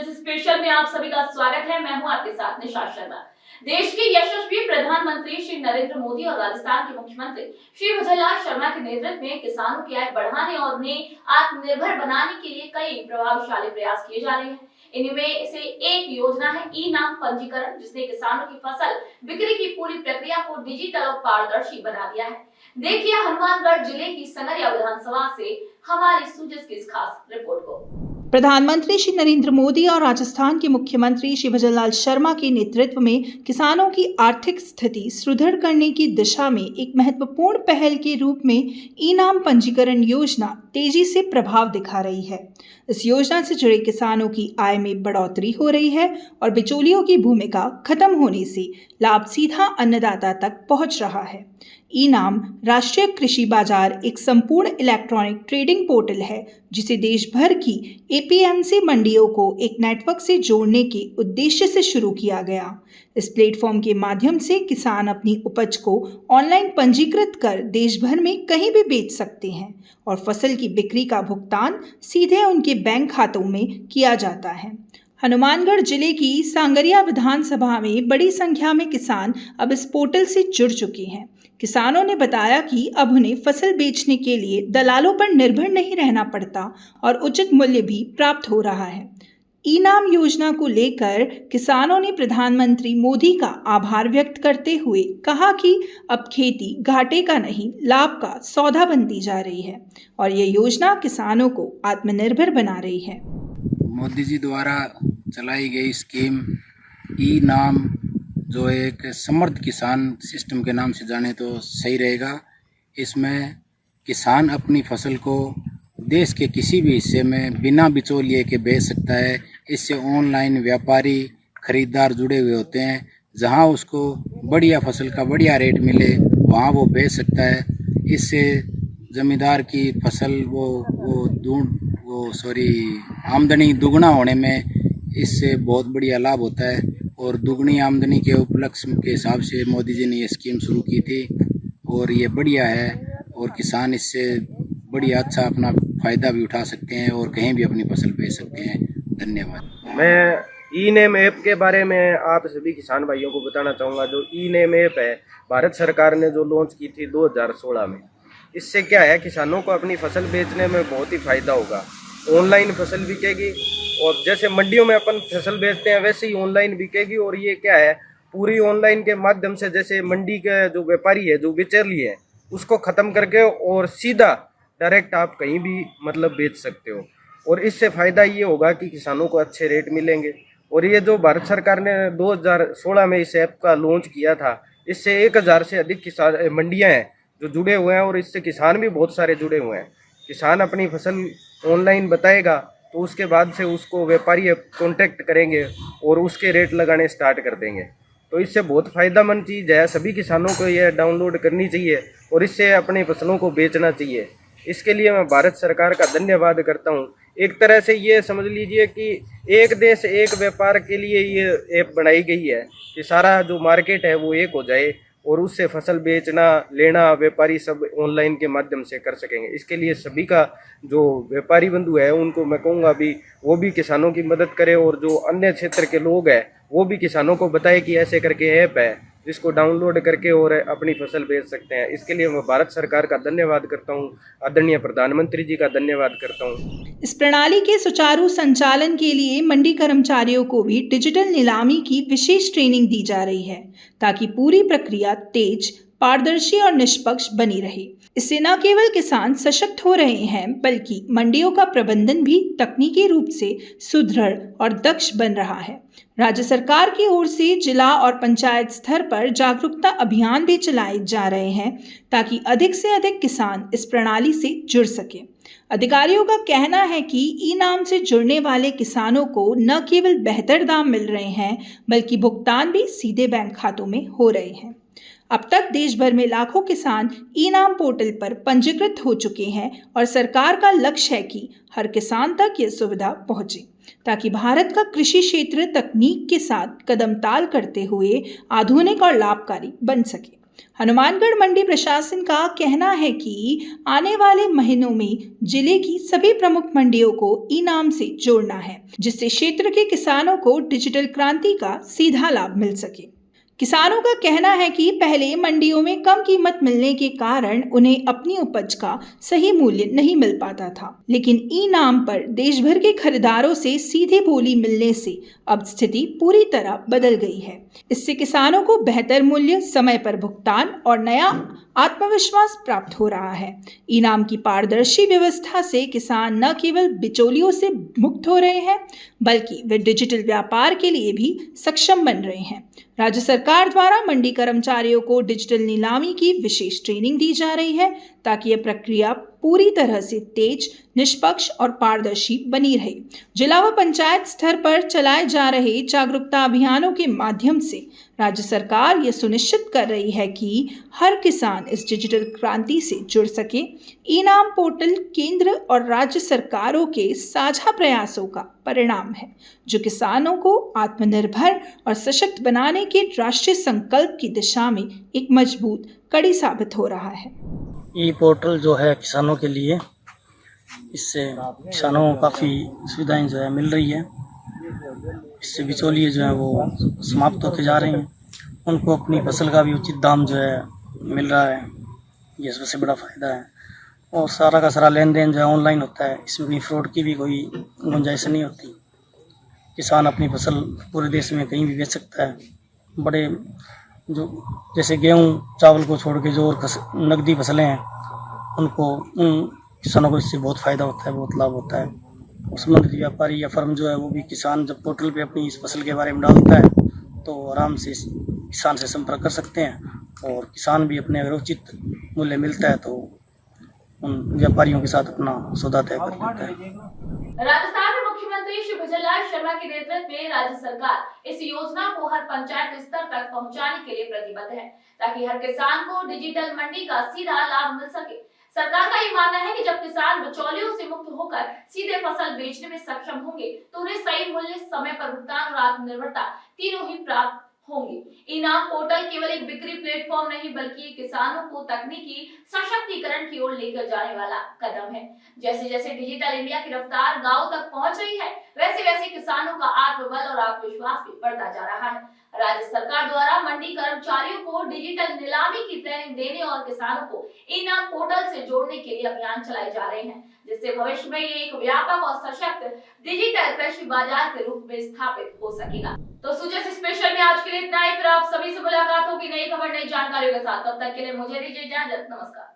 Business special में आप सभी का स्वागत है। मैं हूं आपके साथ निशा शर्मा। देश के यशस्वी प्रधानमंत्री श्री नरेंद्र मोदी और राजस्थान के मुख्यमंत्री श्री भजनलाल शर्मा के नेतृत्व में किसानों की आय बढ़ाने और उन्हें आत्मनिर्भर बनाने के लिए कई प्रभावशाली प्रयास किए जा रहे हैं। इनमें से एक योजना है ई नाम पंजीकरण, जिसने किसानों की फसल बिक्री की पूरी प्रक्रिया को डिजिटल और पारदर्शी बना दिया है। देखिए हनुमानगढ़ जिले की संगरिया विधानसभा से हमारी सुजस की इस खास रिपोर्ट को। प्रधानमंत्री श्री नरेंद्र मोदी और राजस्थान के मुख्यमंत्री श्री भजनलाल शर्मा के नेतृत्व में किसानों की आर्थिक स्थिति सुदृढ़ करने की दिशा में एक महत्वपूर्ण पहल के रूप में ई नाम पंजीकरण योजना तेजी से प्रभाव दिखा रही है। इस योजना से जुड़े किसानों की आय में बढ़ोतरी हो रही है और बिचौलियों की भूमिका खत्म होने से लाभ सीधा अन्नदाता तक पहुंच रहा है। ई नाम राष्ट्रीय कृषि बाजार एक संपूर्ण इलेक्ट्रॉनिक ट्रेडिंग पोर्टल है, जिसे देश भर की एपीएमसी मंडियों को एक नेटवर्क से जोड़ने के उद्देश्य से शुरू किया गया। इस प्लेटफॉर्म के माध्यम से किसान अपनी उपज को ऑनलाइन पंजीकृत कर देश भर में कहीं भी बेच सकते हैं और फसल की बिक्री का भुगतान सीधे उनके बैंक खातों में किया जाता है। हनुमानगढ़ जिले की सांगरिया विधानसभा में बड़ी संख्या में किसान अब इस पोर्टल से जुड़ चुके हैं। किसानों ने बताया कि अब उन्हें फसल बेचने के लिए दलालों पर निर्भर नहीं रहना पड़ता और उचित मूल्य भी प्राप्त हो रहा है। ई नाम योजना को लेकर किसानों ने प्रधानमंत्री मोदी का आभार व्यक्त करते हुए कहा कि अब खेती घाटे का नहीं, लाभ का सौदा बनती जा रही है और ये योजना किसानों को आत्मनिर्भर बना रही है। मोदी जी द्वारा चलाई गई स्कीम ई नाम, जो एक समर्थ किसान सिस्टम के नाम से जाने तो सही रहेगा। इसमें किसान अपनी फसल को देश के किसी भी हिस्से में बिना बिचौलिए के बेच सकता है। इससे ऑनलाइन व्यापारी खरीदार जुड़े हुए होते हैं। जहां उसको बढ़िया फसल का बढ़िया रेट मिले वहां वो बेच सकता है। इससे जमींदार की फसल आमदनी दुगना होने में इससे बहुत बढ़िया लाभ होता है और दुगनी आमदनी के उपलक्ष्य के हिसाब से मोदी जी ने ये स्कीम शुरू की थी और ये बढ़िया है और किसान इससे बढ़िया अच्छा अपना फ़ायदा भी उठा सकते हैं और कहीं भी अपनी फसल बेच सकते हैं। धन्यवाद। मैं ई नेम ऐप के बारे में आप सभी किसान भाइयों को बताना चाहूँगा। जो ई नेम ऐप है, भारत सरकार ने जो लॉन्च की थी 2016 में। इससे क्या है, किसानों को अपनी फसल बेचने में बहुत ही फ़ायदा होगा। ऑनलाइन फसल बिकेगी और जैसे मंडियों में अपन फसल बेचते हैं वैसे ही ऑनलाइन बिकेगी। और ये क्या है, पूरी ऑनलाइन के माध्यम से जैसे मंडी के जो व्यापारी है, जो बिचौली है, उसको ख़त्म करके और सीधा डायरेक्ट आप कहीं भी मतलब बेच सकते हो। और इससे फ़ायदा ये होगा कि किसानों को अच्छे रेट मिलेंगे। और ये जो भारत सरकार ने 2016 में इस ऐप का लॉन्च किया था, इससे 1000 से अधिक किसान मंडियाँ हैं जो जुड़े हुए हैं और इससे किसान भी बहुत सारे जुड़े हुए हैं। किसान अपनी फसल ऑनलाइन बताएगा तो उसके बाद से उसको व्यापारी कांटेक्ट करेंगे और उसके रेट लगाने स्टार्ट कर देंगे। तो इससे बहुत फ़ायदेमंद चीज़ है। सभी किसानों को यह डाउनलोड करनी चाहिए और इससे अपनी फसलों को बेचना चाहिए। इसके लिए मैं भारत सरकार का धन्यवाद करता हूँ। एक तरह से ये समझ लीजिए कि एक देश एक व्यापार के लिए ये ऐप बनाई गई है कि सारा जो मार्केट है वो एक हो जाए और उससे फसल बेचना लेना व्यापारी सब ऑनलाइन के माध्यम से कर सकेंगे। इसके लिए सभी का जो व्यापारी बंधु है उनको मैं कहूँगा भी वो भी किसानों की मदद करें और जो अन्य क्षेत्र के लोग हैं वो भी किसानों को बताए कि ऐसे करके ऐप है जिसको डाउनलोड करके और अपनी फसल बेच सकते हैं। इसके लिए मैं भारत सरकार का धन्यवाद करता हूँ, आदरणीय प्रधानमंत्री जी का धन्यवाद करता हूँ। इस प्रणाली के सुचारू संचालन के लिए मंडी कर्मचारियों को भी डिजिटल नीलामी की विशेष ट्रेनिंग दी जा रही है, ताकि पूरी प्रक्रिया तेज, पारदर्शी और निष्पक्ष बनी रहे। इससे न केवल किसान सशक्त हो रहे हैं, बल्कि मंडियों का प्रबंधन भी तकनीकी रूप से सुदृढ़ और दक्ष बन रहा है। राज्य सरकार की ओर से जिला और पंचायत स्तर पर जागरूकता अभियान भी चलाए जा रहे हैं, ताकि अधिक से अधिक किसान इस प्रणाली से जुड़ सके। अधिकारियों का कहना है कि ई नाम से जुड़ने वाले किसानों को न केवल बेहतर दाम मिल रहे हैं, बल्कि भुगतान भी सीधे बैंक खातों में हो रहे हैं। अब तक देश भर में लाखों किसान ई नाम पोर्टल पर पंजीकृत हो चुके हैं और सरकार का लक्ष्य है कि हर किसान तक ये सुविधा पहुंचे, ताकि भारत का कृषि क्षेत्र तकनीक के साथ कदम ताल करते हुए आधुनिक और लाभकारी बन सके। हनुमानगढ़ मंडी प्रशासन का कहना है कि आने वाले महीनों में जिले की सभी प्रमुख मंडियों को ई नाम से जोड़ना है, जिससे क्षेत्र के किसानों को डिजिटल क्रांति का सीधा लाभ मिल सके। किसानों का कहना है कि पहले मंडियों में कम कीमत मिलने के कारण उन्हें अपनी उपज का सही मूल्य नहीं मिल पाता था, लेकिन ई नाम पर देश भर के खरीदारों से सीधी बोली मिलने से अब स्थिति पूरी तरह बदल गई है। इससे किसानों को बेहतर मूल्य, समय पर भुगतान और नया आत्मविश्वास प्राप्त हो रहा है। ई नाम की पारदर्शी व्यवस्था से किसान न केवल बिचौलियों से मुक्त हो रहे हैं, बल्कि वे डिजिटल व्यापार के लिए भी सक्षम बन रहे हैं। राज्य सरकार द्वारा मंडी कर्मचारियों को डिजिटल नीलामी की विशेष ट्रेनिंग दी जा रही है, ताकि यह प्रक्रिया पूरी तरह से तेज, निष्पक्ष और पारदर्शी बनी रहे। जिला व पंचायत स्तर पर चलाए जा रहे जागरूकता अभियानों के माध्यम से राज्य सरकार यह सुनिश्चित कर रही है कि हर किसान इस डिजिटल क्रांति से जुड़ सके। ई नाम पोर्टल केंद्र और राज्य सरकारों के साझा प्रयासों का परिणाम है, जो किसानों को आत्मनिर्भर और सशक्त बनाने के राष्ट्रीय संकल्प की दिशा में एक मजबूत कड़ी साबित हो रहा है। ई पोर्टल जो है किसानों के लिए, इससे किसानों को काफ़ी सुविधाएं जो है मिल रही है। इससे बिचौलिए जो है वो समाप्त होते जा रहे हैं, उनको अपनी फसल का भी उचित दाम जो है मिल रहा है, ये सबसे बड़ा फ़ायदा है। और सारा का सारा लेन देन जो है ऑनलाइन होता है, इसमें कहीं फ्रॉड की भी कोई गुंजाइश नहीं होती। किसान अपनी फसल पूरे देश में कहीं भी बेच सकता है। बड़े जो जैसे गेहूँ चावल को छोड़ के जो और नकदी फसलें हैं, उनको उन किसानों को इससे बहुत फ़ायदा होता है, बहुत लाभ होता है। और संबंधित व्यापारी या फर्म जो है वो भी किसान जब पोर्टल पे अपनी इस फसल के बारे में डालता है तो आराम से किसान से संपर्क कर सकते हैं, और किसान भी अपने अगर उचित मूल्य मिलता है तो उन व्यापारियों के साथ अपना सौदा तय कर लेता है। राजस्थान में मुख्यमंत्री श्री भजनलाल शर्मा के नेतृत्व में राज्य सरकार इस योजना को हर पंचायत स्तर तक पहुंचाने के लिए प्रतिबद्ध है, ताकि हर किसान को डिजिटल मंडी का सीधा लाभ मिल सके। सरकार का ये मानना है कि जब किसान बिचौलियों से मुक्त होकर सीधे फसल बेचने में सक्षम होंगे तो उन्हें सही मूल्य, समय पर भुगतान और आत्मनिर्भरता तीनों ही प्राप्त होंगी। ई नाम पोर्टल केवल एक बिक्री प्लेटफॉर्म नहीं, बल्कि किसानों को तकनीकी सशक्तिकरण की ओर लेकर जाने वाला कदम है। जैसे जैसे डिजिटल इंडिया की रफ्तार गांव तक पहुंच रही है, वैसे वैसे किसानों का आत्मबल और आत्मविश्वास भी बढ़ता जा रहा है। राज्य सरकार द्वारा मंडी कर्मचारियों को डिजिटल नीलामी की ट्रेनिंग देने और किसानों को ई नाम पोर्टल से जोड़ने के लिए अभियान चलाए जा रहे हैं, जिससे भविष्य में ये एक व्यापक और सशक्त डिजिटल कृषि बाजार के रूप में स्थापित हो सकेगा। तो सुजय स्पेशल में आज के लिए इतना ही। फिर आप सभी से मुलाकात होगी नई खबर, नई जानकारियों के साथ। तब तक के लिए मुझे दीजिए इजाजत। नमस्कार।